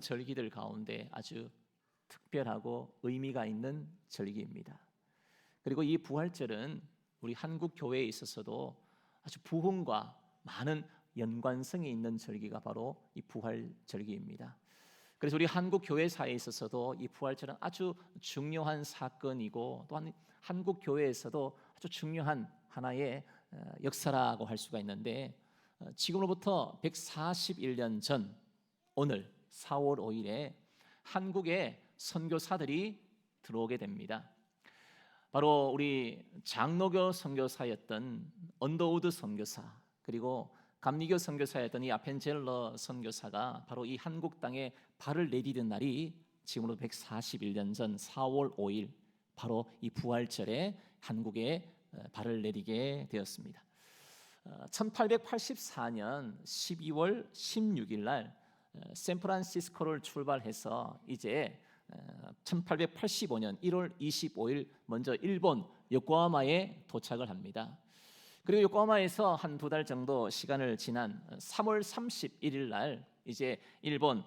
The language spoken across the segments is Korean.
절기들 가운데 아주 특별하고 의미가 있는 절기입니다. 그리고 이 부활절은 우리 한국 교회에 있어서도 아주 부흥과 많은 연관성이 있는 절기가 바로 이 부활절기입니다. 그래서 우리 한국 교회사에 있어서도 이 부활절은 아주 중요한 사건이고, 또한 한국 교회에서도 아주 중요한 하나의 역사라고 할 수가 있는데, 지금으로부터 141년 전 오늘 4월 5일에 한국에 선교사들이 들어오게 됩니다. 바로 우리 장로교 선교사였던 언더우드 선교사, 그리고 감리교 선교사였던 이 아펜젤러 선교사가 바로 이 한국 땅에 발을 내디딘 날이 지금으로 141년 전 4월 5일, 바로 이 부활절에 한국에 발을 내디게 되었습니다. 1884년 12월 16일 날 샌프란시스코를 출발해서 이제 1885년 1월 25일 먼저 일본 요코하마에 도착을 합니다. 그리고 요코하마에서 한 2달 정도 시간을 지난 3월 31일 날 이제 일본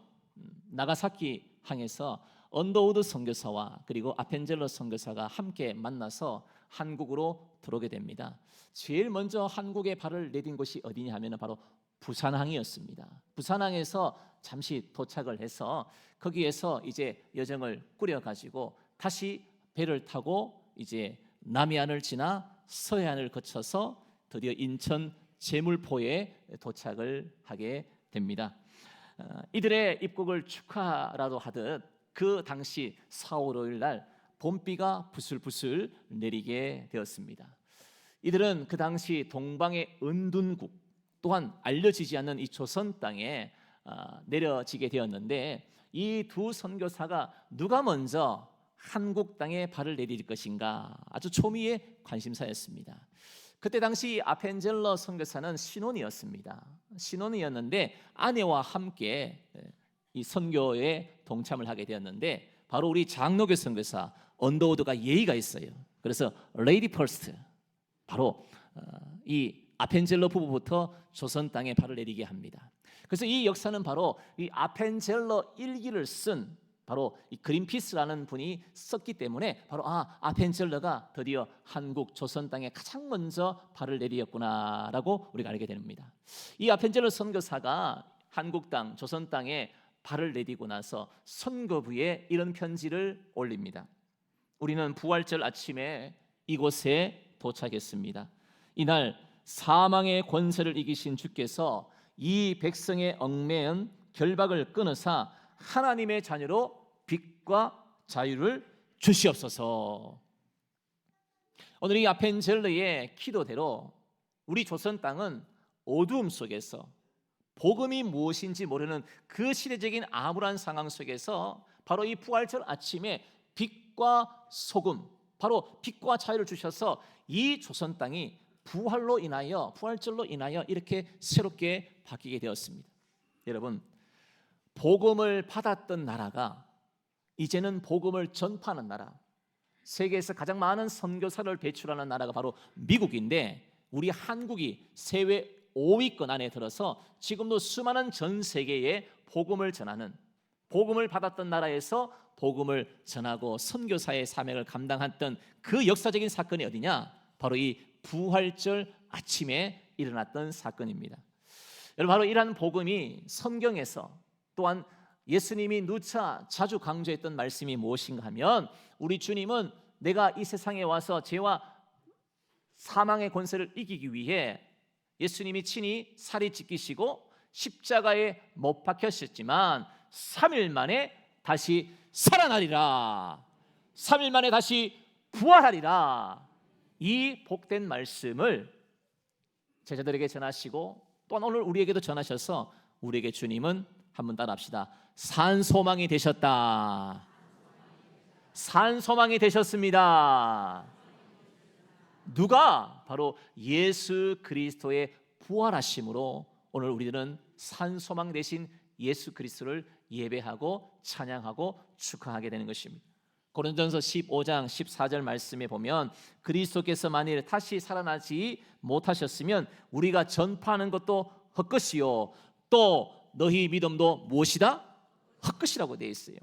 나가사키 항에서 언더우드 선교사와 그리고 아펜젤러 선교사가 함께 만나서 한국으로 들어오게 됩니다. 제일 먼저 한국에 발을 내딘 곳이 어디냐 하면 바로 부산항이었습니다. 부산항에서 잠시 도착을 해서 거기에서 이제 여정을 꾸려가지고 다시 배를 타고 이제 남해안을 지나 서해안을 거쳐서 드디어 인천 제물포에 도착을 하게 됩니다. 이들의 입국을 축하라도 하듯 그 당시 4월 5일 날 봄비가 부슬부슬 내리게 되었습니다. 이들은 그 당시 동방의 은둔국, 또한 알려지지 않는 이 조선 땅에 내려지게 되었는데, 이 두 선교사가 누가 먼저 한국 땅에 발을 내딜 것인가 아주 초미의 관심사였습니다. 그때 당시 아펜젤러 선교사는 신혼이었습니다. 신혼이었는데 아내와 함께 이 선교에 동참을 하게 되었는데, 바로 우리 장로교 선교사 언더우드가 예의가 있어요. 그래서 레이디 퍼스트, 바로 이 아펜젤러 부부부터 조선 땅에 발을 내리게 합니다. 그래서 이 역사는 바로 이 아펜젤러 일기를 쓴 바로 이 그린피스라는 분이 썼기 때문에 바로 아펜젤러가 드디어 한국 조선 땅에 가장 먼저 발을 내리었구나라고 우리가 알게 됩니다. 이 아펜젤러 선교사가 한국 땅 조선 땅에 발을 내디고 나서 선거부에 이런 편지를 올립니다. 우리는 부활절 아침에 이곳에 도착했습니다. 이날 사망의 권세를 이기신 주께서 이 백성의 얽매인 결박을 끊으사 하나님의 자녀로 빛과 자유를 주시옵소서. 오늘 이 아펜젤러의 기도대로 우리 조선 땅은 어두움 속에서 복음이 무엇인지 모르는 그 시대적인 암울한 상황 속에서 바로 이 부활절 아침에 빛과 소금, 바로 빛과 자유를 주셔서 이 조선 땅이 부활로 인하여, 부활절로 인하여 이렇게 새롭게 바뀌게 되었습니다. 여러분, 복음을 받았던 나라가 이제는 복음을 전파하는 나라, 세계에서 가장 많은 선교사를 배출하는 나라가 바로 미국인데, 우리 한국이 세계 5위권 안에 들어서 지금도 수많은 전 세계에 복음을 전하는, 복음을 받았던 나라에서 복음을 전하고 선교사의 사명을 감당했던 그 역사적인 사건이 어디냐? 바로 이 부활절 아침에 일어났던 사건입니다. 여러분, 바로 이러한 복음이 성경에서, 또한 예수님이 누차 자주 강조했던 말씀이 무엇인가 하면, 우리 주님은 내가 이 세상에 와서 죄와 사망의 권세를 이기기 위해 예수님이 친히 살이 찢기시고 십자가에 못 박히셨지만 3일 만에 다시 살아나리라, 3일 만에 다시 부활하리라, 이 복된 말씀을 제자들에게 전하시고, 또한 오늘 우리에게도 전하셔서 우리에게 주님은 한번 따라합시다. 산소망이 되셨다. 산소망이 되셨습니다. 누가? 바로 예수 그리스도의 부활하심으로 오늘 우리들은 산소망 되신 예수 그리스도를 예배하고 찬양하고 축하하게 되는 것입니다. 고린도전서 15장 14절 말씀에 보면, 그리스도께서 만일 다시 살아나지 못하셨으면 우리가 전파하는 것도 헛것이요 또 너희 믿음도 무엇이다? 헛것이라고 되어 있어요.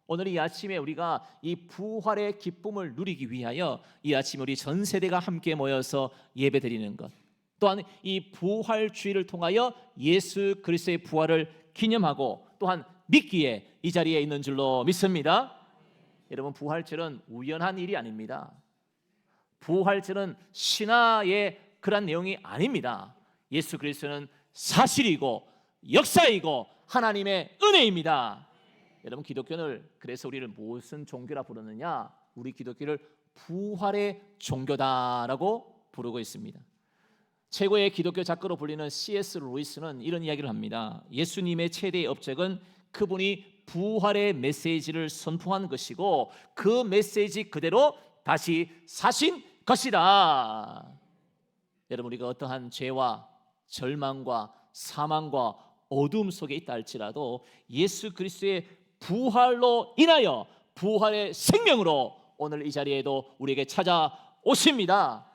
오늘 이 아침에 우리가 이 부활의 기쁨을 누리기 위하여 이 아침 우리 전 세대가 함께 모여서 예배드리는 것, 또한 이 부활주의를 통하여 예수 그리스도의 부활을 기념하고 또한 믿기에 이 자리에 있는 줄로 믿습니다. 여러분, 부활절은 우연한 일이 아닙니다. 부활절은 신화의 그런 내용이 아닙니다. 예수 그리스도는 사실이고 역사이고 하나님의 은혜입니다. 여러분, 기독교는 그래서 우리를 무슨 종교라 부르느냐? 우리 기독교를 부활의 종교다라고 부르고 있습니다. 최고의 기독교 작가로 불리는 C.S. 루이스는 이런 이야기를 합니다. 예수님의 최대의 업적은 그분이 부활의 메시지를 선포한 것이고 그 메시지 그대로 다시 사신 것이다. 여러분, 우리가 어떠한 죄와 절망과 사망과 어둠 속에 있다 할지라도 예수 그리스도의 부활로 인하여 부활의 생명으로 오늘 이 자리에도 우리에게 찾아오십니다.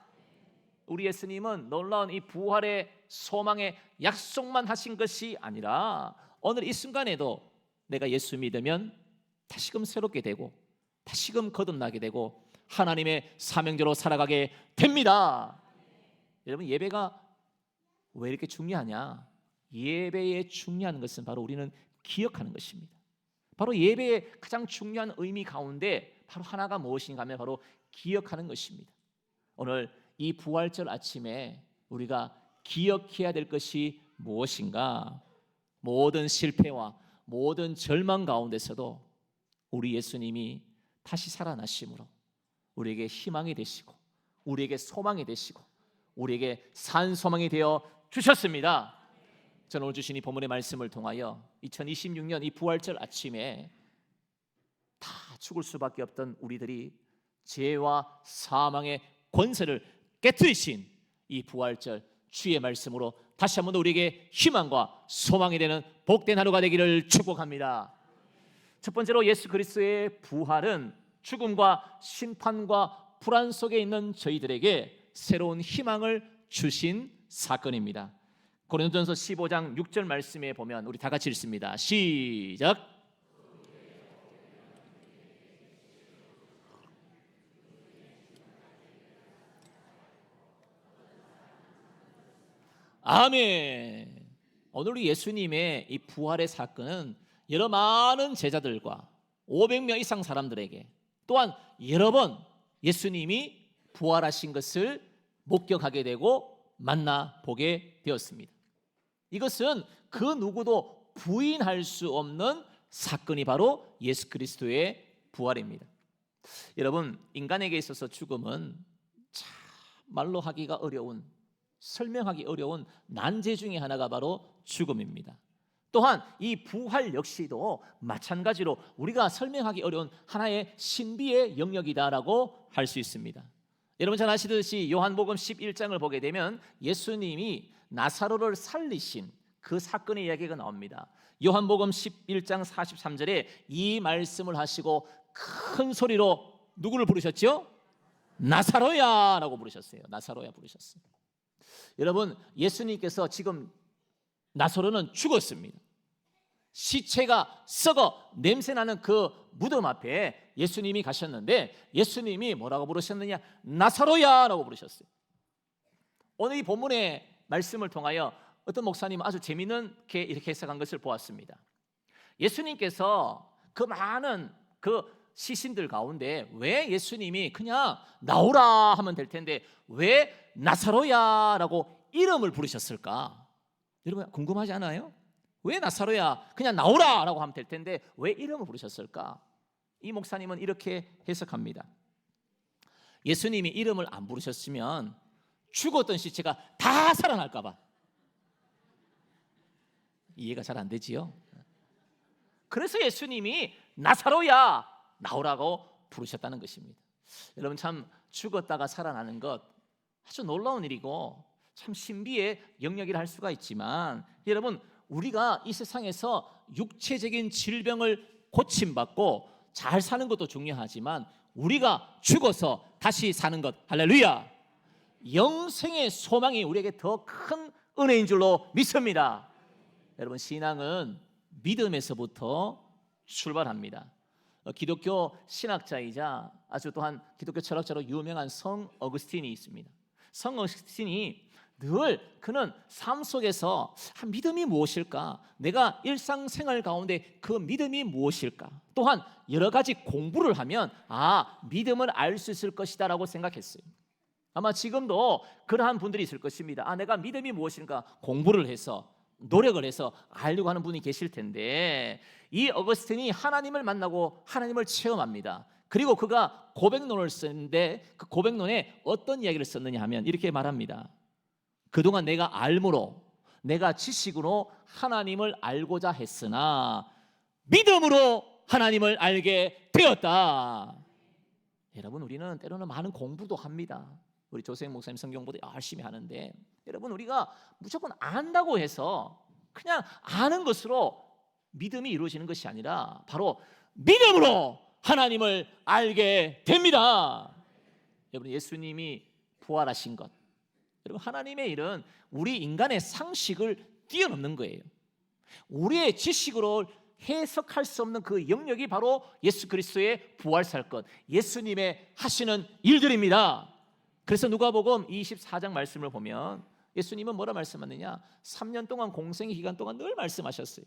우리 예수님은 놀라운 이 부활의 소망의 약속만 하신 것이 아니라 오늘 이 순간에도 내가 예수 믿으면 다시금 새롭게 되고 다시금 거듭나게 되고 하나님의 사명대로 살아가게 됩니다. 여러분, 예배가 왜 이렇게 중요하냐? 예배의 중요한 것은 바로 우리는 기억하는 것입니다. 바로 예배의 가장 중요한 의미 가운데 바로 하나가 무엇인가 하면 바로 기억하는 것입니다. 오늘 이 부활절 아침에 우리가 기억해야 될 것이 무엇인가? 모든 실패와 모든 절망 가운데서도 우리 예수님이 다시 살아나심으로 우리에게 희망이 되시고 우리에게 소망이 되시고 우리에게 산소망이 되어 주셨습니다. 저는 오늘 주신 이 본문의 말씀을 통하여 2026년 이 부활절 아침에 다 죽을 수밖에 없던 우리들이 죄와 사망의 권세를 깨뜨리신 이 부활절 주의 말씀으로 다시 한번 우리에게 희망과 소망이 되는 복된 하루가 되기를 축복합니다. 첫 번째로 예수 그리스도의 부활은 죽음과 심판과 불안 속에 있는 저희들에게 새로운 희망을 주신 사건입니다. 고린도전서 15장 6절 말씀에 보면 우리 다 같이 읽습니다. 시작. 아멘. 오늘 우리 예수님의 이 부활의 사건은 여러 많은 제자들과 500명 이상 사람들에게 또한 여러 번 예수님이 부활하신 것을 목격하게 되고 만나보게 되었습니다. 이것은 그 누구도 부인할 수 없는 사건이 바로 예수 그리스도의 부활입니다. 여러분, 인간에게 있어서 죽음은 참 말로 하기가 어려운, 설명하기 어려운 난제 중에 하나가 바로 죽음입니다. 또한 이 부활 역시도 마찬가지로 우리가 설명하기 어려운 하나의 신비의 영역이다라고 할 수 있습니다. 여러분 잘 아시듯이 요한복음 11장을 보게 되면 예수님이 나사로를 살리신 그 사건의 이야기가 나옵니다. 요한복음 11장 43절에 이 말씀을 하시고 큰 소리로 누구를 부르셨죠? 나사로야 라고 부르셨어요. 나사로야 부르셨어요. 여러분, 예수님께서 지금 나사로는 죽었습니다. 시체가 썩어 냄새나는 그 무덤 앞에 예수님이 가셨는데 예수님이 뭐라고 부르셨느냐? 나사로야 라고 부르셨어요. 오늘 이 본문의 말씀을 통하여 어떤 목사님은 아주 재미있게 이렇게 해석한 것을 보았습니다. 예수님께서 그 많은 그 시신들 가운데 왜 예수님이 그냥 나오라 하면 될 텐데 왜 나사로야 라고 이름을 부르셨을까? 여러분 궁금하지 않아요? 왜 나사로야 그냥 나오라 라고 하면 될 텐데 왜 이름을 부르셨을까? 이 목사님은 이렇게 해석합니다. 예수님이 이름을 안 부르셨으면 죽었던 시체가 다 살아날까 봐. 이해가 잘 안 되지요? 그래서 예수님이 나사로야 나오라고 부르셨다는 것입니다. 여러분 참 죽었다가 살아나는 것 아주 놀라운 일이고 참 신비의 영역이라 할 수가 있지만 여러분 우리가 이 세상에서 육체적인 질병을 고침받고 잘 사는 것도 중요하지만 우리가 죽어서 다시 사는 것 할렐루야 영생의 소망이 우리에게 더 큰 은혜인 줄로 믿습니다. 여러분 신앙은 믿음에서부터 출발합니다. 기독교 신학자이자 아주 또한 기독교 철학자로 유명한 성 어거스틴이 있습니다. 성 어거스틴이 늘 그는 삶 속에서 믿음이 무엇일까? 내가 일상생활 가운데 그 믿음이 무엇일까? 또한 여러 가지 공부를 하면 믿음을 알 수 있을 것이다 라고 생각했어요. 아마 지금도 그러한 분들이 있을 것입니다. 내가 믿음이 무엇인가 공부를 해서 노력을 해서 알려고 하는 분이 계실 텐데, 이 어거스틴이 하나님을 만나고 하나님을 체험합니다. 그리고 그가 고백론을 쓰는데 그 고백론에 어떤 이야기를 썼느냐 하면 이렇게 말합니다. 그동안 내가 알므로, 내가 지식으로 하나님을 알고자 했으나 믿음으로 하나님을 알게 되었다. 여러분, 우리는 때로는 많은 공부도 합니다. 우리 조세영 목사님 성경보다 열심히 하는데, 여러분, 우리가 무조건 안다고 해서 그냥 아는 것으로 믿음이 이루어지는 것이 아니라 바로 믿음으로 하나님을 알게 됩니다. 여러분, 예수님이 부활하신 것, 여러분, 하나님의 일은 우리 인간의 상식을 뛰어넘는 거예요. 우리의 지식으로 해석할 수 없는 그 영역이 바로 예수 그리스도의 부활사건, 예수님의 하시는 일들입니다. 그래서 누가복음 24장 말씀을 보면 예수님은 뭐라 말씀하느냐? 3년 동안 공생의 기간 동안 늘 말씀하셨어요.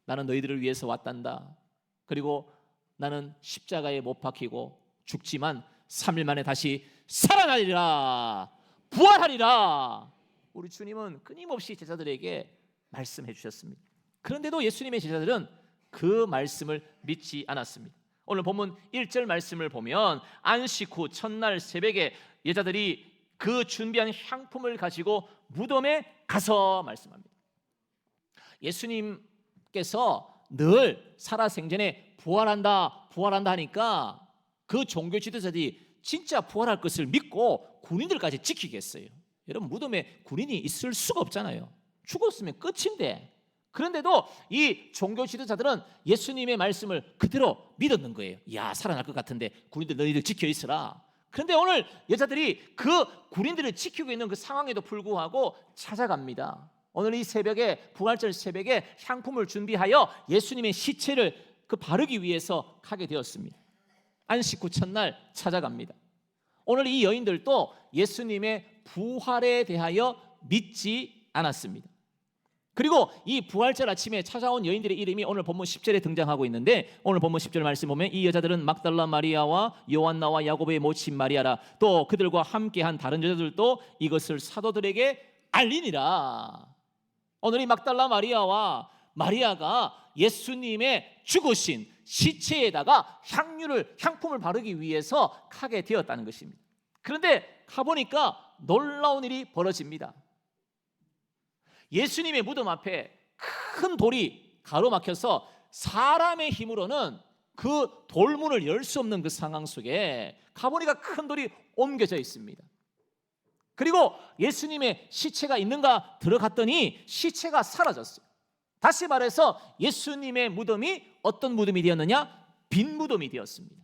나는 너희들을 위해서 왔단다. 그리고 나는 십자가에 못 박히고 죽지만 3일 만에 다시 살아나리라, 부활하리라. 우리 주님은 끊임없이 제자들에게 말씀해 주셨습니다. 그런데도 예수님의 제자들은 그 말씀을 믿지 않았습니다. 오늘 본문 1절 말씀을 보면 안식 후 첫날 새벽에 여자들이 그 준비한 향품을 가지고 무덤에 가서 말씀합니다. 예수님께서 늘 살아생전에 부활한다 하니까 그 종교 지도자들이 진짜 부활할 것을 믿고 군인들까지 지키겠어요. 여러분, 무덤에 군인이 있을 수가 없잖아요. 죽었으면 끝인데. 그런데도 이 종교 지도자들은 예수님의 말씀을 그대로 믿었는 거예요. 살아날 것 같은데 군인들 너희들 지켜 있으라. 그런데 오늘 여자들이 그 군인들을 지키고 있는 그 상황에도 불구하고 찾아갑니다. 오늘 이 새벽에, 부활절 새벽에 향품을 준비하여 예수님의 시체를 바르기 위해서 가게 되었습니다. 안식 후 첫날 찾아갑니다. 오늘 이 여인들도 예수님의 부활에 대하여 믿지 않았습니다. 그리고 이 부활절 아침에 찾아온 여인들의 이름이 오늘 본문 10절에 등장하고 있는데, 오늘 본문 10절 말씀 보면 이 여자들은 막달라 마리아와 요한나와 야고보의 모친 마리아라, 또 그들과 함께한 다른 여자들도 이것을 사도들에게 알리니라. 오늘 이 막달라 마리아와 마리아가 예수님의 죽으신 시체에다가 향품을 바르기 위해서 가게 되었다는 것입니다. 그런데 가보니까 놀라운 일이 벌어집니다. 예수님의 무덤 앞에 큰 돌이 가로막혀서 사람의 힘으로는 그 돌문을 열 수 없는 그 상황 속에 가보니까 큰 돌이 옮겨져 있습니다. 그리고 예수님의 시체가 있는가 들어갔더니 시체가 사라졌어요. 다시 말해서 예수님의 무덤이 어떤 무덤이 되었느냐? 빈 무덤이 되었습니다.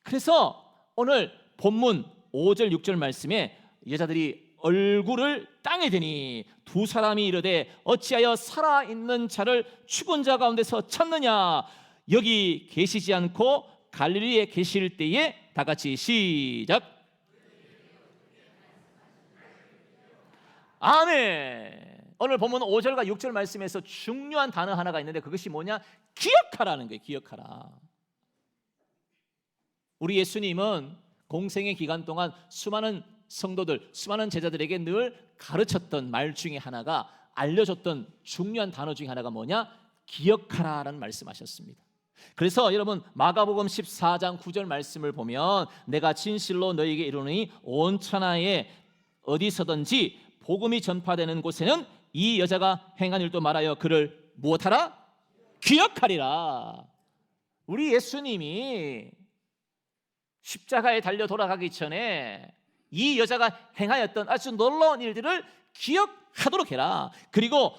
그래서 오늘 본문 5절 6절 말씀에 여자들이 얼굴을 땅에 대니 두 사람이 이르되 어찌하여 살아있는 자를 죽은 자 가운데서 찾느냐? 여기 계시지 않고 갈릴리에 계실 때에, 다 같이 시작. 아멘. 오늘 본문 5절과 6절 말씀에서 중요한 단어 하나가 있는데 그것이 뭐냐? 기억하라는 거예요. 기억하라. 우리 예수님은 공생의 기간 동안 수많은 성도들, 수많은 제자들에게 늘 가르쳤던 말 중에 하나가, 알려줬던 중요한 단어 중에 하나가 뭐냐? 기억하라라는 말씀하셨습니다. 그래서 여러분, 마가복음 14장 9절 말씀을 보면 내가 진실로 너희에게 이르노니 온 천하에 어디서든지 복음이 전파되는 곳에는 이 여자가 행한 일도 말하여 그를 무엇하라? 기억하리라. 우리 예수님이 십자가에 달려 돌아가기 전에 이 여자가 행하였던 아주 놀라운 일들을 기억하도록 해라. 그리고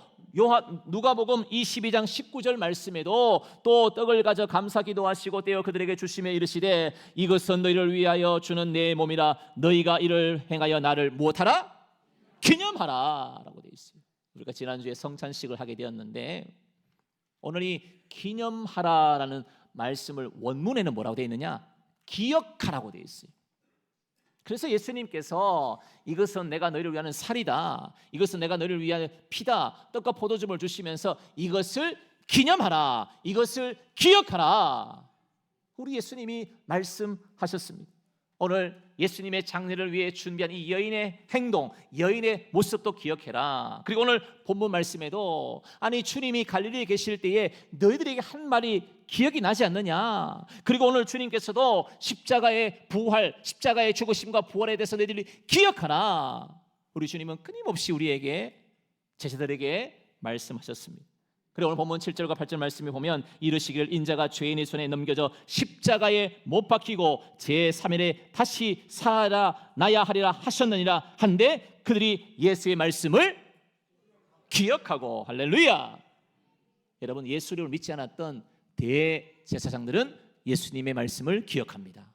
누가복음 22장 19절 말씀에도 또 떡을 가져 감사 기도하시고 떼어 그들에게 주시며 이르시되 이것은 너희를 위하여 주는 내 몸이라. 너희가 이를 행하여 나를 무엇하라? 기념하라 라고 되어 있어요. 우리가 지난주에 성찬식을 하게 되었는데 오늘 이 기념하라라는 말씀을 원문에는 뭐라고 되어 있느냐? 기억하라고 되어 있어요. 그래서 예수님께서 이것은 내가 너희를 위하는 살이다, 이것은 내가 너희를 위한 피다, 떡과 포도즙을 주시면서 이것을 기념하라, 이것을 기억하라, 우리 예수님이 말씀하셨습니다. 오늘 예수님의 장례를 위해 준비한 이 여인의 행동, 여인의 모습도 기억해라. 그리고 오늘 본문 말씀에도 아니 주님이 갈릴리에 계실 때에 너희들에게 한 말이 기억이 나지 않느냐. 그리고 오늘 주님께서도 십자가의 부활, 십자가의 죽으심과 부활에 대해서 너희들이 기억하라. 우리 주님은 끊임없이 우리에게, 제자들에게 말씀하셨습니다. 그리고 오늘 본문 7절과 8절 말씀에 보면 이르시기를 인자가 죄인의 손에 넘겨져 십자가에 못 박히고 제3일에 다시 살아나야 하리라 하셨느니라 한데 그들이 예수의 말씀을 기억하고, 할렐루야. 여러분, 예수를 믿지 않았던 대제사장들은 예수님의 말씀을 기억합니다.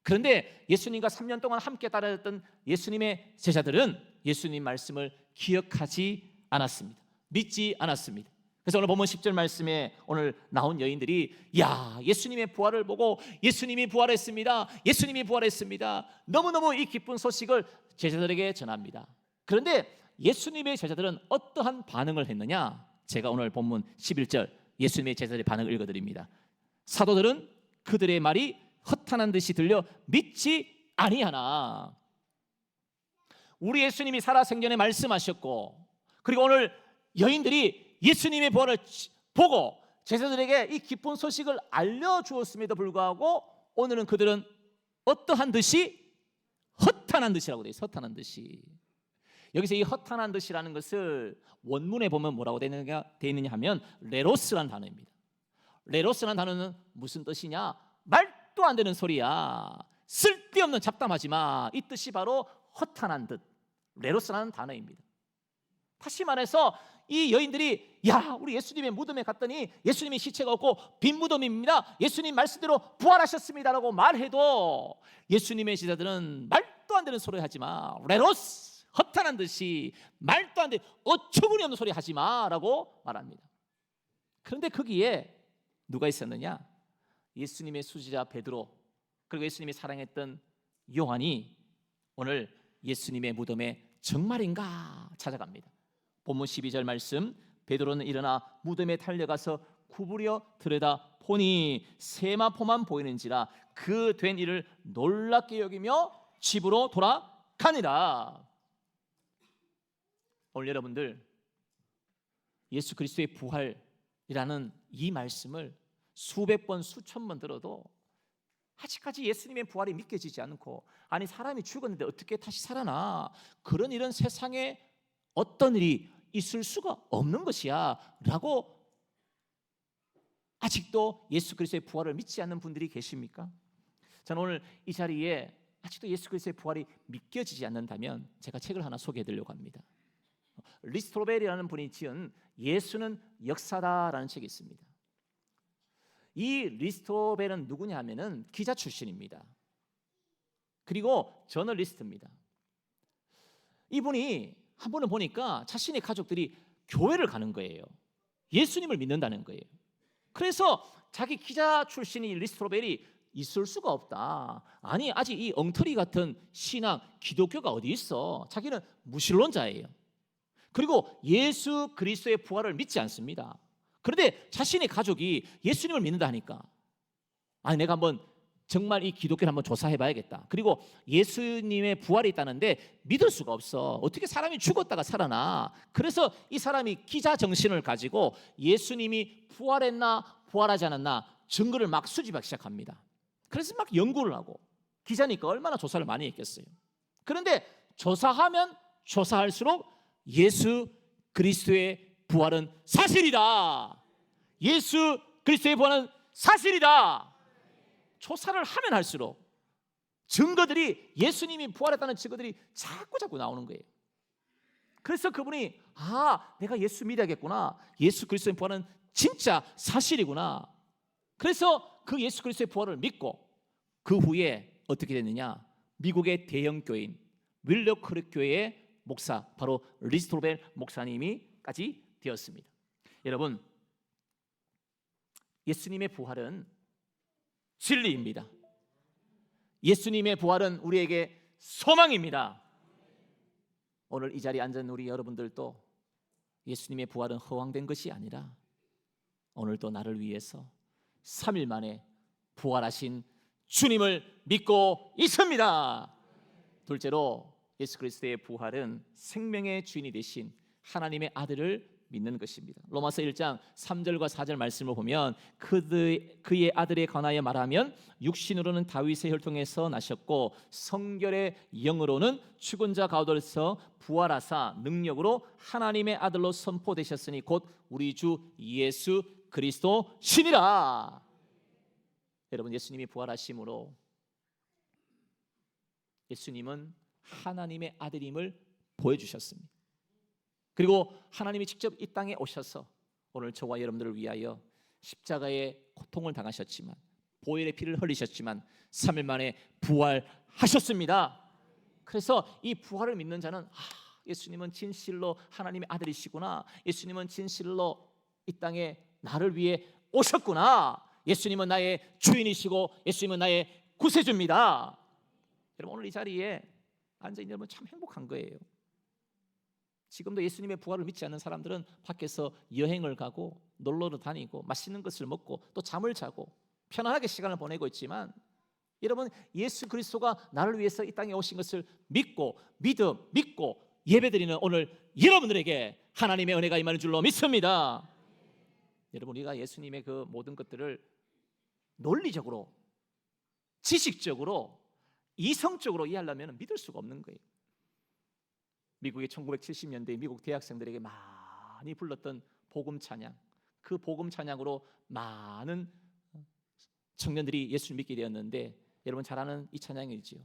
그런데 예수님과 3년 동안 함께 따라했던 예수님의 제자들은 예수님 말씀을 기억하지 않았습니다. 믿지 않았습니다. 그래서 오늘 본문 10절 말씀에 오늘 나온 여인들이 야, 예수님의 부활을 보고 예수님이 부활했습니다, 예수님이 부활했습니다, 너무너무 이 기쁜 소식을 제자들에게 전합니다. 그런데 예수님의 제자들은 어떠한 반응을 했느냐? 제가 오늘 본문 11절 예수님의 제자들의 반응을 읽어드립니다. 사도들은 그들의 말이 허탄한 듯이 들려 믿지 아니하나. 우리 예수님이 살아생전에 말씀하셨고, 그리고 오늘 여인들이 예수님의 부활을 보고 제자들에게 이 기쁜 소식을 알려주었음에도 불구하고 오늘은 그들은 어떠한 듯이? 허탄한 듯이라고 되어 있어요. 허탄한 듯이. 여기서 이 허탄한 듯이라는 것을 원문에 보면 뭐라고 되어 있느냐 하면 레로스라는 단어입니다. 레로스라는 단어는 무슨 뜻이냐? 말도 안 되는 소리야, 쓸데없는 잡담하지 마, 이 뜻이 바로 허탄한 듯, 레로스라는 단어입니다. 다시 말해서 이 여인들이 야, 우리 예수님의 무덤에 갔더니 예수님의 시체가 없고 빈 무덤입니다, 예수님 말씀대로 부활하셨습니다라고 말해도 예수님의 제자들은 말도 안 되는 소리 하지 마, 레로스, 허탄한 듯이 말도 안 돼, 어처구니 없는 소리 하지 마라고 말합니다. 그런데 거기에 누가 있었느냐? 예수님의 수지자 베드로, 그리고 예수님이 사랑했던 요한이 오늘 예수님의 무덤에 정말인가 찾아갑니다. 본문 12절 말씀, 베드로는 일어나 무덤에 달려가서 구부려 들여다 보니 세마포만 보이는지라 그 된 일을 놀랍게 여기며 집으로 돌아가니라. 오늘 여러분들 예수 그리스도의 부활이라는 이 말씀을 수백 번 수천 번 들어도 아직까지 예수님의 부활이 믿겨지지 않고, 아니 사람이 죽었는데 어떻게 다시 살아나, 그런 일은 세상에 어떤 일이 있을 수가 없는 것이야 라고 아직도 예수 그리스도의 부활을 믿지 않는 분들이 계십니까? 저는 오늘 이 자리에 아직도 예수 그리스도의 부활이 믿겨지지 않는다면 제가 책을 하나 소개해 드리려고 합니다. 리스토벨이라는 분이 지은 예수는 역사다라는 책이 있습니다. 이 리스토벨은 누구냐 하면은 기자 출신입니다. 그리고 저널리스트입니다. 이분이 한 번은 보니까 자신의 가족들이 교회를 가는 거예요. 예수님을 믿는다는 거예요. 그래서 자기 기자 출신인 리스토벨이 있을 수가 없다, 아니 아직 이 엉터리 같은 신앙 기독교가 어디 있어, 자기는 무신론자예요. 그리고 예수 그리스도의 부활을 믿지 않습니다. 그런데 자신의 가족이 예수님을 믿는다 하니까 아니 내가 한번 정말 이 기독교를 한번 조사해 봐야겠다. 그리고 예수님의 부활이 있다는데 믿을 수가 없어, 어떻게 사람이 죽었다가 살아나. 그래서 이 사람이 기자 정신을 가지고 예수님이 부활했나 부활하지 않았나 증거를 막 수집하기 시작합니다. 그래서 막 연구를 하고, 기자니까 얼마나 조사를 많이 했겠어요. 그런데 조사하면 조사할수록 예수 그리스도의 부활은 사실이다, 예수 그리스도의 부활은 사실이다, 조사를 하면 할수록 증거들이, 예수님이 부활했다는 증거들이 자꾸 나오는 거예요. 그래서 그분이 내가 예수 믿어야겠구나, 예수 그리스도의 부활은 진짜 사실이구나. 그래서 그 예수 그리스도의 부활을 믿고 그 후에 어떻게 됐느냐, 미국의 대형 교인 윌러 크릭 교회의 목사, 바로 리스토벨 목사님이까지 되었습니다. 여러분, 예수님의 부활은 진리입니다. 예수님의 부활은 우리에게 소망입니다. 오늘 이 자리에 앉은 우리 여러분들도 예수님의 부활은 허황된 것이 아니라 오늘도 나를 위해서 3일 만에 부활하신 주님을 믿고 있습니다. 둘째로 예수 그리스도의 부활은 생명의 주인이 되신 하나님의 아들을 믿는 것입니다. 로마서 1장 3절과 4절 말씀을 보면 그의 아들에 관하여 말하면 육신으로는 다윗의 혈통에서 나셨고 성결의 영으로는 죽은 자 가운데서 부활하사 능력으로 하나님의 아들로 선포되셨으니 곧 우리 주 예수 그리스도 신이라. 여러분, 예수님이 부활하심으로 예수님은 하나님의 아들임을 보여주셨습니다. 그리고 하나님이 직접 이 땅에 오셔서 오늘 저와 여러분들을 위하여 십자가의 고통을 당하셨지만 보혈의 피를 흘리셨지만 3일 만에 부활하셨습니다. 그래서 이 부활을 믿는 자는 예수님은 진실로 하나님의 아들이시구나, 예수님은 진실로 이 땅에 나를 위해 오셨구나, 예수님은 나의 주인이시고 예수님은 나의 구세주입니다. 여러분, 오늘 이 자리에 앉아있는 여러분 참 행복한 거예요. 지금도 예수님의 부활을 믿지 않는 사람들은 밖에서 여행을 가고 놀러를 다니고 맛있는 것을 먹고 또 잠을 자고 편안하게 시간을 보내고 있지만, 여러분, 예수 그리스도가 나를 위해서 이 땅에 오신 것을 믿고 예배드리는 오늘 여러분들에게 하나님의 은혜가 임하는 줄로 믿습니다. 여러분, 우리가 예수님의 그 모든 것들을 논리적으로, 지식적으로, 이성적으로 이해하려면 믿을 수가 없는 거예요. 미국의 1970년대 미국 대학생들에게 많이 불렀던 복음 찬양, 그 복음 찬양으로 많은 청년들이 예수를 믿게 되었는데, 여러분 잘 아는 이 찬양이지요.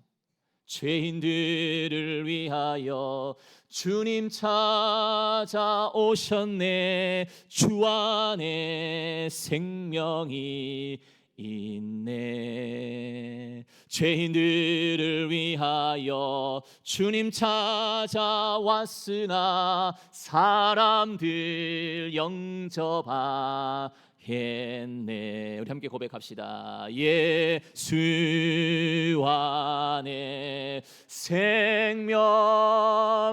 죄인들을 위하여 주님 찾아오셨네, 주 안에 생명이 있네. 죄인들을 위하여 주님 찾아왔으나 사람들 영접하겠네. 우리 함께 고백합시다. 예수 안에 생명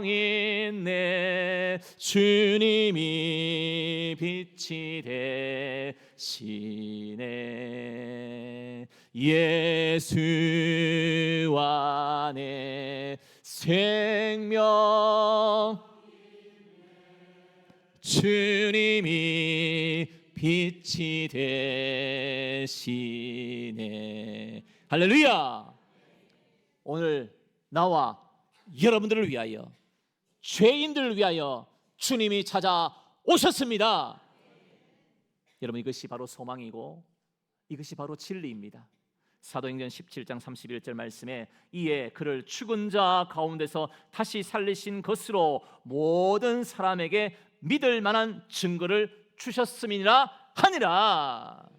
있네, 주님이 빛이 되시네. 예수 안에 생명, 주님이 빛이 되시네. 할렐루야. 오늘 나와 여러분들을 위하여, 죄인들을 위하여 주님이 찾아오셨습니다. 여러분, 이것이 바로 소망이고 이것이 바로 진리입니다. 사도행전 17장 31절 말씀에 이에 그를 죽은 자 가운데서 다시 살리신 것으로 모든 사람에게 믿을 만한 증거를 주셨음이니라 하니라.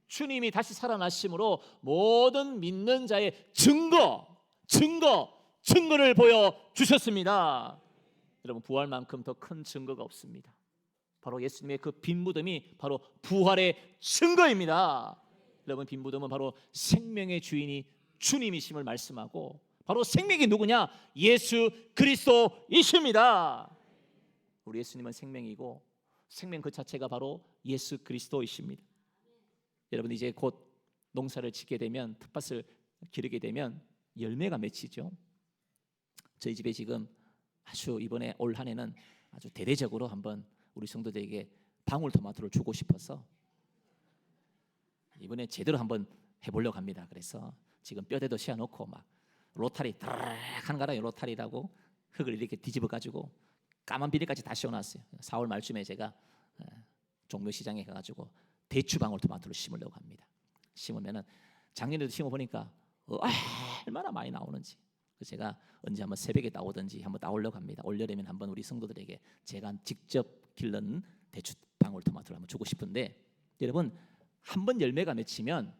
주님이 다시 살아나심으로 모든 믿는 자의 증거를 보여주셨습니다. 여러분, 부활만큼 더 큰 증거가 없습니다. 바로 예수님의 그 빈 무덤이 바로 부활의 증거입니다. 여러분, 빈 무덤은 바로 생명의 주인이 주님이심을 말씀하고, 바로 생명이 누구냐? 예수 그리스도이십니다. 우리 예수님은 생명이고 생명 그 자체가 바로 예수 그리스도이십니다. 여러분, 이제 곧 농사를 짓게 되면, 텃밭을 기르게 되면 열매가 맺히죠. 저희 집에 지금 아주 이번에 올 한 해는 아주 대대적으로 한번 우리 성도들에게 방울토마토를 주고 싶어서 이번에 제대로 한번 해보려고 합니다. 그래서 지금 뼈대도 씌워놓고 막 로타리 드르륵 하는 거라요. 로타리라고 흙을 이렇게 뒤집어 가지고 까만 비닐까지 다 씌워놨어요. 4월 말쯤에 제가 종묘시장에 가가지고 대추 방울토마토를 심으려고 합니다. 심으면은 작년에도 심어보니까 얼마나 많이 나오는지, 그래서 제가 언제 한번 새벽에 나오든지 한번 나오려고 합니다. 올여름엔 한번 우리 성도들에게 제가 직접 길른 대추 방울토마토를 한번 주고 싶은데, 여러분, 한번 열매가 맺히면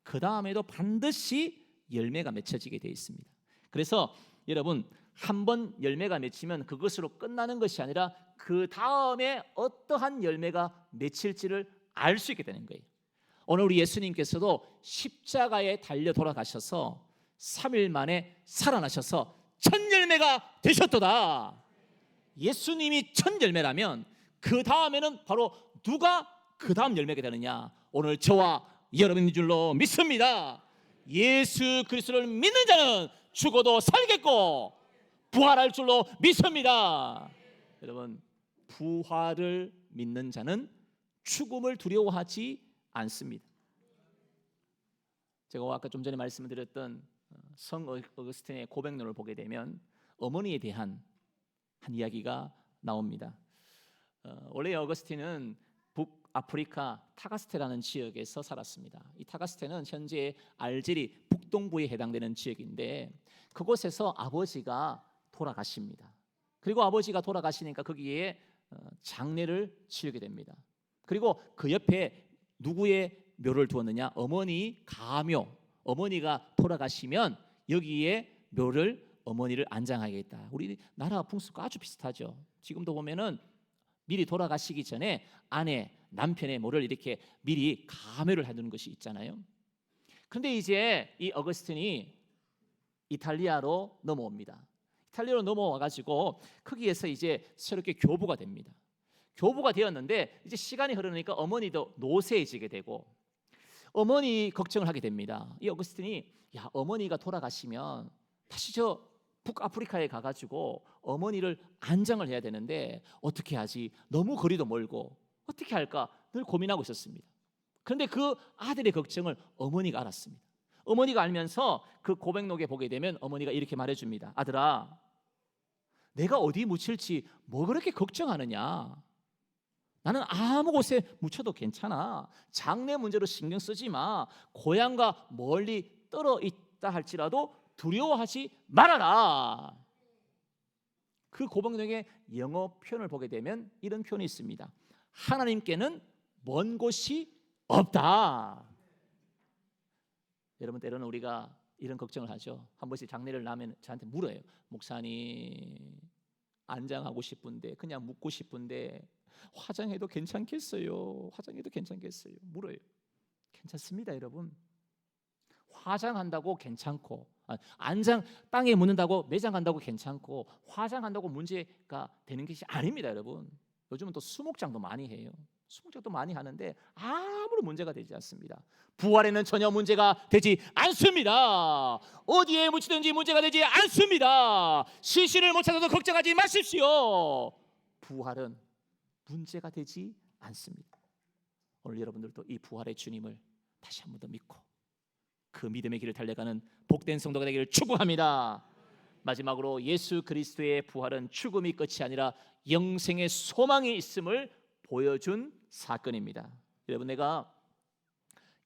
그 다음에도 반드시 열매가 맺혀지게 되어 있습니다. 그래서 여러분, 한번 열매가 맺히면 그것으로 끝나는 것이 아니라 그 다음에 어떠한 열매가 맺힐지를 알 수 있게 되는 거예요. 오늘 우리 예수님께서도 십자가에 달려 돌아가셔서 3일 만에 살아나셔서 첫 열매가 되셨도다. 예수님이 첫 열매라면 그 다음에는 바로 누가 그 다음 열매가 되느냐? 오늘 저와 여러분인 줄로 믿습니다. 예수 그리스도를 믿는 자는 죽어도 살겠고 부활할 줄로 믿습니다. 여러분, 부활을 믿는 자는 죽음을 두려워하지 않습니다. 제가 아까 좀 전에 말씀드렸던 성 어거스틴의 고백론을 보게 되면 어머니에 대한 한 이야기가 나옵니다. 원래 어거스틴은 북아프리카 타가스테라는 지역에서 살았습니다. 이 타가스테는 현재 알제리 북동부에 해당되는 지역인데 그곳에서 아버지가 돌아가십니다. 그리고 아버지가 돌아가시니까 거기에 장례를 치르게 됩니다. 그리고 그 옆에 누구의 묘를 두었느냐? 어머니 가묘. 어머니가 돌아가시면 여기에 묘를 어머니를 안장하겠다. 우리나라 풍습과 아주 비슷하죠. 지금도 보면은 미리 돌아가시기 전에 아내, 남편의 묘를 이렇게 미리 가묘를 해두는 것이 있잖아요. 그런데 이제 이 어거스틴이 이탈리아로 넘어옵니다. 이탈리아로 넘어와가지고 거기에서 이제 새롭게 교부가 됩니다. 교부가 되었는데 이제 시간이 흐르니까 어머니도 노쇠해지게 되고 어머니 걱정을 하게 됩니다. 이 어거스틴이 어머니가 돌아가시면 다시 저 북아프리카에 가가지고 어머니를 안장을 해야 되는데 어떻게 하지? 너무 거리도 멀고 어떻게 할까? 늘 고민하고 있었습니다. 그런데 그 아들의 걱정을 어머니가 알았습니다. 어머니가 알면서 그 고백록에 보게 되면 어머니가 이렇게 말해줍니다. 아들아, 내가 어디 묻힐지 뭐 그렇게 걱정하느냐? 나는 아무 곳에 묻혀도 괜찮아. 장래 문제로 신경 쓰지 마. 고향과 멀리 떨어 있다 할지라도 두려워하지 말아라. 그 고백록의 영어 표현을 보게 되면 이런 표현이 있습니다. 하나님께는 먼 곳이 없다. 여러분, 때로는 우리가 이런 걱정을 하죠. 한 번씩 장례를 나면 저한테 물어요. 목사님, 안장하고 싶은데, 그냥 묻고 싶은데 화장해도 괜찮겠어요? 화장해도 괜찮겠어요? 물어요. 괜찮습니다, 여러분. 화장한다고 괜찮고, 안장 땅에 묻는다고 매장한다고 괜찮고, 화장한다고 문제가 되는 것이 아닙니다, 여러분. 요즘은 또 수목장도 많이 해요. 수목장도 많이 하는데 아무런 문제가 되지 않습니다. 부활에는 전혀 문제가 되지 않습니다. 어디에 묻히든지 문제가 되지 않습니다. 시신을 못 찾아도 걱정하지 마십시오. 부활은 문제가 되지 않습니다. 오늘 여러분들도 이 부활의 주님을 다시 한 번 더 믿고 그 믿음의 길을 달려가는 복된 성도가 되기를 축복합니다. 마지막으로 예수 그리스도의 부활은 죽음이 끝이 아니라 영생의 소망이 있음을 보여준 사건입니다. 여러분, 내가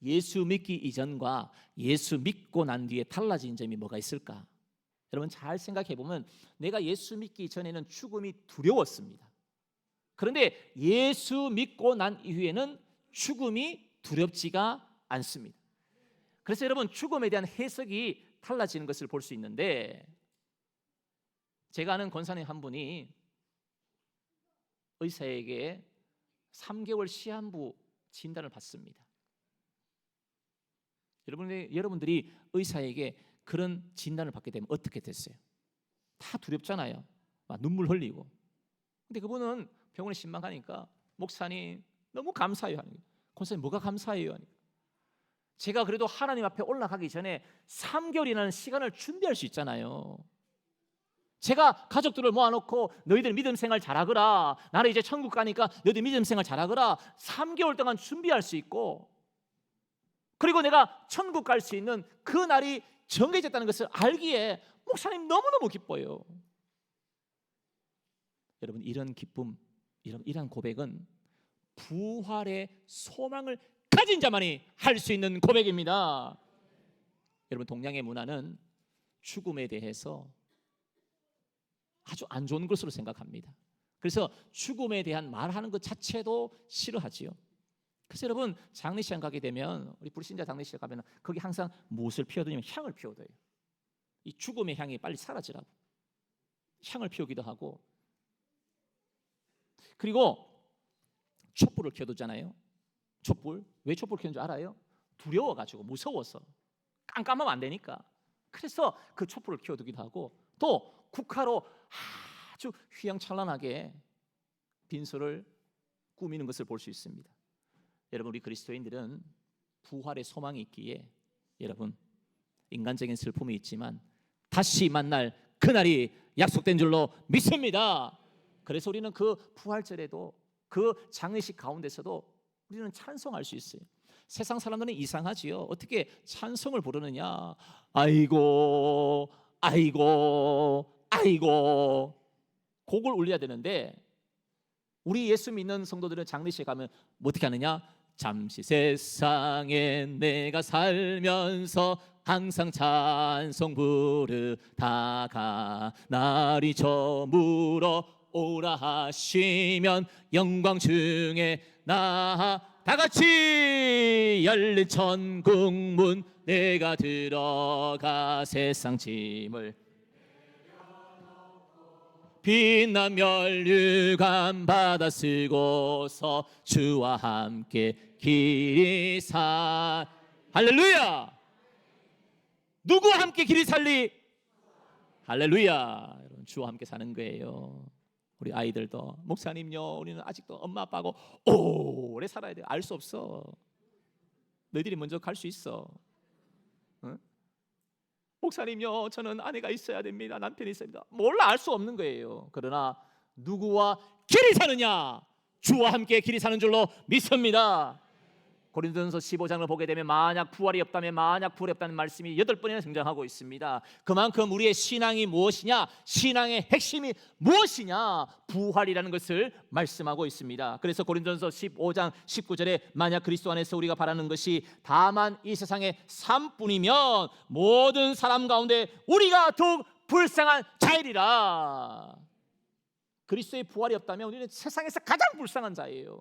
예수 믿기 이전과 예수 믿고 난 뒤에 달라진 점이 뭐가 있을까? 여러분 잘 생각해 보면 내가 예수 믿기 전에는 죽음이 두려웠습니다. 그런데 예수 믿고 난 이후에는 죽음이 두렵지가 않습니다. 그래서 여러분 죽음에 대한 해석이 달라지는 것을 볼 수 있는데, 제가 아는 권사님 한 분이 의사에게 3개월 시한부 진단을 받습니다. 여러분들이 의사에게 그런 진단을 받게 되면 어떻게 됐어요? 다 두렵잖아요. 막 눈물 흘리고. 근데 그분은 병원에 신방하니까 목사님 너무 감사해요 하는 거예요. 권사님 뭐가 감사해요 하니까 제가 그래도 하나님 앞에 올라가기 전에 3개월이라는 시간을 준비할 수 있잖아요. 제가 가족들을 모아놓고 너희들 믿음 생활 잘하거라, 나는 이제 천국 가니까 너희들 믿음 생활 잘하거라 3개월 동안 준비할 수 있고, 그리고 내가 천국 갈 수 있는 그 날이 정해졌다는 것을 알기에 목사님 너무너무 기뻐요. 여러분 이런 기쁨, 이런 고백은 부활의 소망을 가진 자만이 할 수 있는 고백입니다. 여러분 동양의 문화는 죽음에 대해서 아주 안 좋은 것으로 생각합니다. 그래서 죽음에 대한 말하는 것 자체도 싫어하지요. 그래서 여러분 장례식장 가게 되면, 우리 불신자 장례식장 가면 거기 항상 무엇을 피워두냐면 향을 피워둬요. 이 죽음의 향이 빨리 사라지라고 향을 피우기도 하고, 그리고 촛불을 켜두잖아요. 촛불. 왜 촛불 켜는 줄 알아요? 두려워가지고, 무서워서. 깜깜하면 안 되니까. 그래서 그 촛불을 켜두기도 하고, 또 국화로 아주 휘황찬란하게 빈소를 꾸미는 것을 볼 수 있습니다. 여러분, 우리 그리스도인들은 부활의 소망이 있기에 여러분, 인간적인 슬픔이 있지만 다시 만날 그날이 약속된 줄로 믿습니다. 그래서 우리는 그 부활절에도, 그 장례식 가운데서도 우리는 찬송할 수 있어요. 세상 사람들은 이상하지요. 어떻게 찬송을 부르느냐? 아이고 아이고 아이고, 곡을 올려야 되는데 우리 예수 믿는 성도들은 장례식에 가면 어떻게 하느냐? 잠시 세상에 내가 살면서 항상 찬송 부르다가 날이 저물어 오라 하시면 영광 중에 나 다같이 열린 천국문 내가 들어가 세상 짐을 빛난 면류관 받아 쓰고서 주와 함께 길이 살. 할렐루야. 누구와 함께 길이 살리? 할렐루야. 여러분, 주와 함께 사는 거예요. 우리 아이들도, 목사님요, 우리는 아직도 엄마 아빠하고 오래 살아야 돼. 알 수 없어. 너희들이 먼저 갈 수 있어. 응? 목사님요, 저는 아내가 있어야 됩니다. 남편이 있어야 됩니다. 몰라, 알 수 없는 거예요. 그러나 누구와 길이 사느냐? 주와 함께 길이 사는 줄로 믿습니다. 고린도전서 15장을 보게 되면 만약 부활이 없다면, 만약 부활이 없다는 말씀이 8번이나 등장하고 있습니다. 그만큼 우리의 신앙이 무엇이냐? 신앙의 핵심이 무엇이냐? 부활이라는 것을 말씀하고 있습니다. 그래서 고린도전서 15장 19절에 만약 그리스도 안에서 우리가 바라는 것이 다만 이 세상의 삶뿐이면 모든 사람 가운데 우리가 더욱 불쌍한 자이리라. 그리스도의 부활이 없다면 우리는 세상에서 가장 불쌍한 자예요.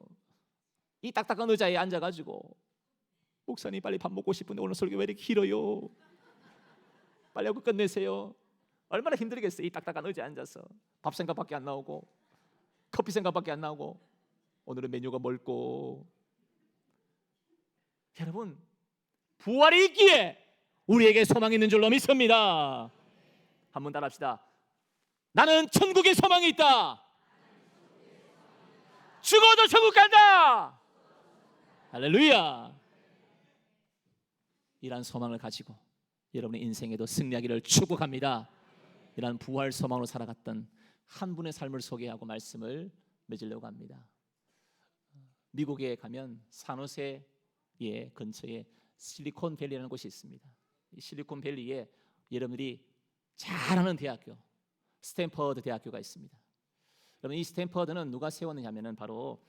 이 딱딱한 의자에 앉아가지고, 목사님 빨리 밥 먹고 싶은데 오늘 설교 왜 이렇게 길어요? 빨리 하고 끝내세요. 얼마나 힘들겠어요. 이 딱딱한 의자에 앉아서 밥 생각밖에 안 나오고 커피 생각밖에 안 나오고 오늘은 메뉴가 멀고. 여러분, 부활이 있기에 우리에게 소망이 있는 줄로 믿습니다. 한번 따라합시다. 나는 천국에 소망이 있다. 죽어도 천국 간다. 할렐루야. 이러한 소망을 가지고 여러분의 인생에도 승리하기를 축복합니다. 이러한 부활 소망으로 살아갔던 한 분의 삶을 소개하고 말씀을 맺으려고 합니다. 미국에 가면 산호세의 근처에 실리콘밸리라는 곳이 있습니다. 이 실리콘밸리에 여러분들이 잘 아는 대학교, 스탠퍼드 대학교가 있습니다. 여러분, 이 스탠퍼드는 누가 세웠느냐면은 바로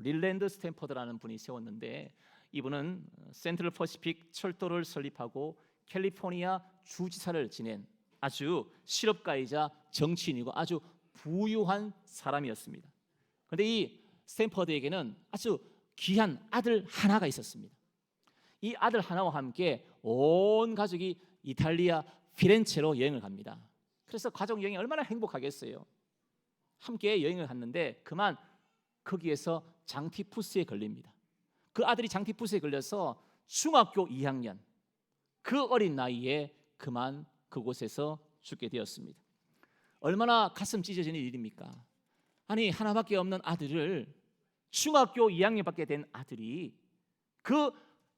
릴랜드 스탠퍼드라는 분이 세웠는데, 이분은 센트럴 퍼시픽 철도를 설립하고 캘리포니아 주지사를 지낸 아주 실업가이자 정치인이고 아주 부유한 사람이었습니다. 그런데 이 스탠퍼드에게는 아주 귀한 아들 하나가 있었습니다. 이 아들 하나와 함께 온 가족이 이탈리아 피렌체로 여행을 갑니다. 그래서 가족 여행이 얼마나 행복하겠어요. 함께 여행을 갔는데 그만 거기에서 장티푸스에 걸립니다. 그 아들이 장티푸스에 걸려서 중학교 2학년, 그 어린 나이에 그만 그곳에서 죽게 되었습니다. 얼마나 가슴 찢어지는 일입니까? 아니, 하나밖에 없는 아들을, 중학교 2학년밖에 된 아들이 그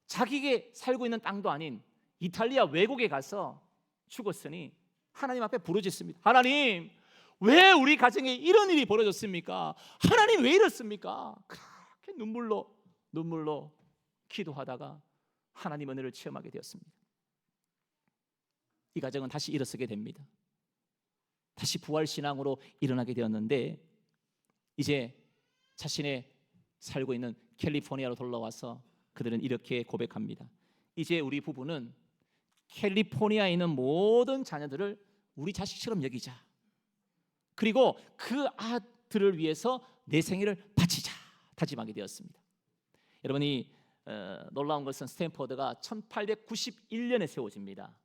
자기가 살고 있는 땅도 아닌 이탈리아 외국에 가서 죽었으니 하나님 앞에 부르짖습니다. 하나님, 왜 우리 가정에 이런 일이 벌어졌습니까? 하나님 왜 이렇습니까? 그렇게 눈물로 기도하다가 하나님 은혜를 체험하게 되었습니다. 이 가정은 다시 일어서게 됩니다. 다시 부활신앙으로 일어나게 되었는데, 이제 자신의 살고 있는 캘리포니아로 돌아와서 그들은 이렇게 고백합니다. 이제 우리 부부는 캘리포니아에 있는 모든 자녀들을 우리 자식처럼 여기자. 그리고 그 아들을 위해서 내 생애를 바치자 다짐하게 되었습니다. 여러분이 놀라운 것은 스탠퍼드가 1891년에 세워집니다.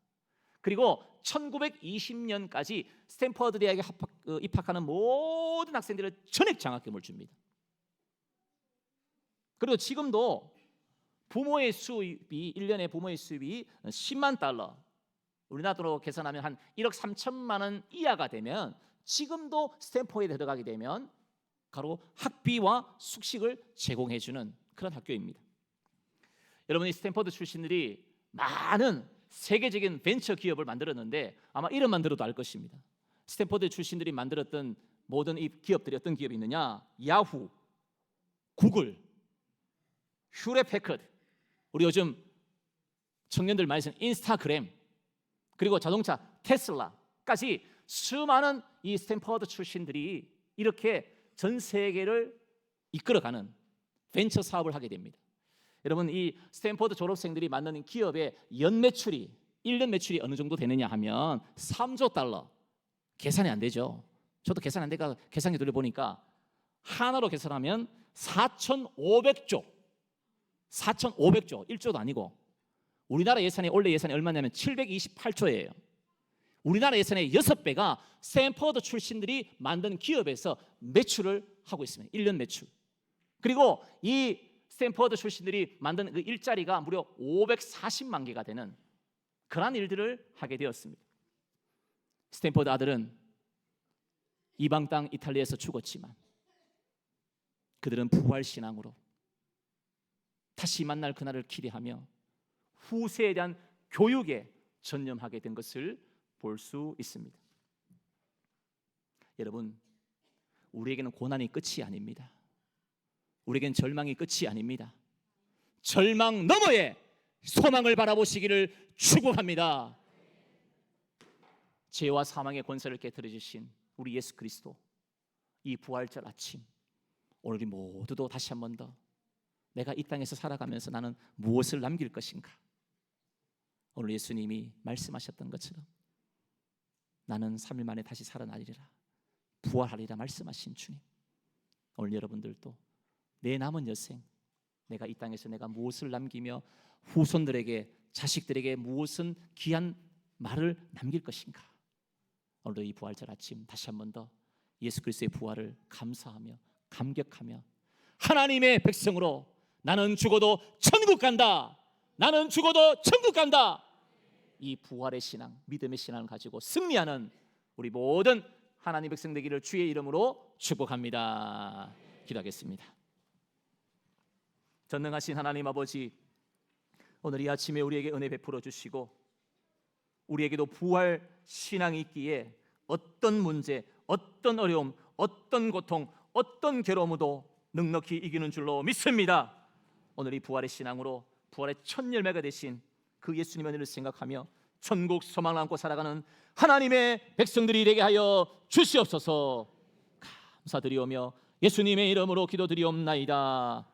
그리고 1920년까지 스탠퍼드 대학에 입학하는 모든 학생들을 전액 장학금을 줍니다. 그리고 지금도 부모의 수입이 1년에 부모의 수입이 10만 달러, 우리나라로 계산하면 한 1억 3천만 원 이하가 되면 지금도 스탠포드에 들어가게 되면 바로 학비와 숙식을 제공해 주는 그런 학교입니다. 여러분이 스탠포드 출신들이 많은 세계적인 벤처 기업을 만들었는데 아마 이름만 들어도 알 것입니다. 스탠포드 출신들이 만들었던 모든 이 기업들이 어떤 기업이 있느냐? 야후, 구글, 휴레패커드, 우리 요즘 청년들 많이 쓰는 인스타그램, 그리고 자동차 테슬라까지 수많은 이 스탠포드 출신들이 이렇게 전 세계를 이끌어가는 벤처 사업을 하게 됩니다. 여러분, 이 스탠포드 졸업생들이 만드는 기업의 연 매출이 1년 매출이 어느 정도 되느냐 하면 3조 달러. 계산이 안 되죠. 저도 계산 안 되니까 계산기 돌려보니까 하나로 계산하면 4,500조 1조도 아니고, 우리나라 예산이 원래 예산이 얼마냐면 728조예요. 우리나라 예산의 6배가 스탠포드 출신들이 만든 기업에서 매출을 하고 있습니다. 1년 매출. 그리고 이 스탠포드 출신들이 만든 그 일자리가 무려 540만 개가 되는 그런 일들을 하게 되었습니다. 스탠포드 아들은 이방 땅 이탈리아에서 죽었지만 그들은 부활 신앙으로 다시 만날 그날을 기대하며 후세에 대한 교육에 전념하게 된 것을 볼 수 있습니다. 여러분, 우리에게는 고난이 끝이 아닙니다. 우리에게는 절망이 끝이 아닙니다. 절망 너머에 소망을 바라보시기를 축복합니다. 죄와 사망의 권세를 깨뜨려 주신 우리 예수 그리스도, 이 부활절 아침 오늘 우리 모두도 다시 한 번 더 내가 이 땅에서 살아가면서 나는 무엇을 남길 것인가? 오늘 예수님이 말씀하셨던 것처럼 나는 3일 만에 다시 살아나리라, 부활하리라 말씀하신 주님, 오늘 여러분들도 내 남은 여생 내가 이 땅에서 내가 무엇을 남기며 후손들에게, 자식들에게 무엇은 귀한 말을 남길 것인가? 오늘도 이 부활절 아침 다시 한 번 더 예수 그리스도의 부활을 감사하며 감격하며 하나님의 백성으로 나는 죽어도 천국 간다, 나는 죽어도 천국 간다, 이 부활의 신앙, 믿음의 신앙을 가지고 승리하는 우리 모든 하나님 백성 되기를 주의 이름으로 축복합니다. 기도하겠습니다. 전능하신 하나님 아버지, 오늘 이 아침에 우리에게 은혜 베풀어 주시고 우리에게도 부활 신앙이 있기에 어떤 문제, 어떤 어려움, 어떤 고통, 어떤 괴로움도 넉넉히 이기는 줄로 믿습니다. 오늘 이 부활의 신앙으로 부활의 첫 열매가 되신 그 예수님의 은혜를 생각하며 천국 소망을 안고 살아가는 하나님의 백성들이 되게 하여 주시옵소서. 감사드리오며 예수님의 이름으로 기도드리옵나이다.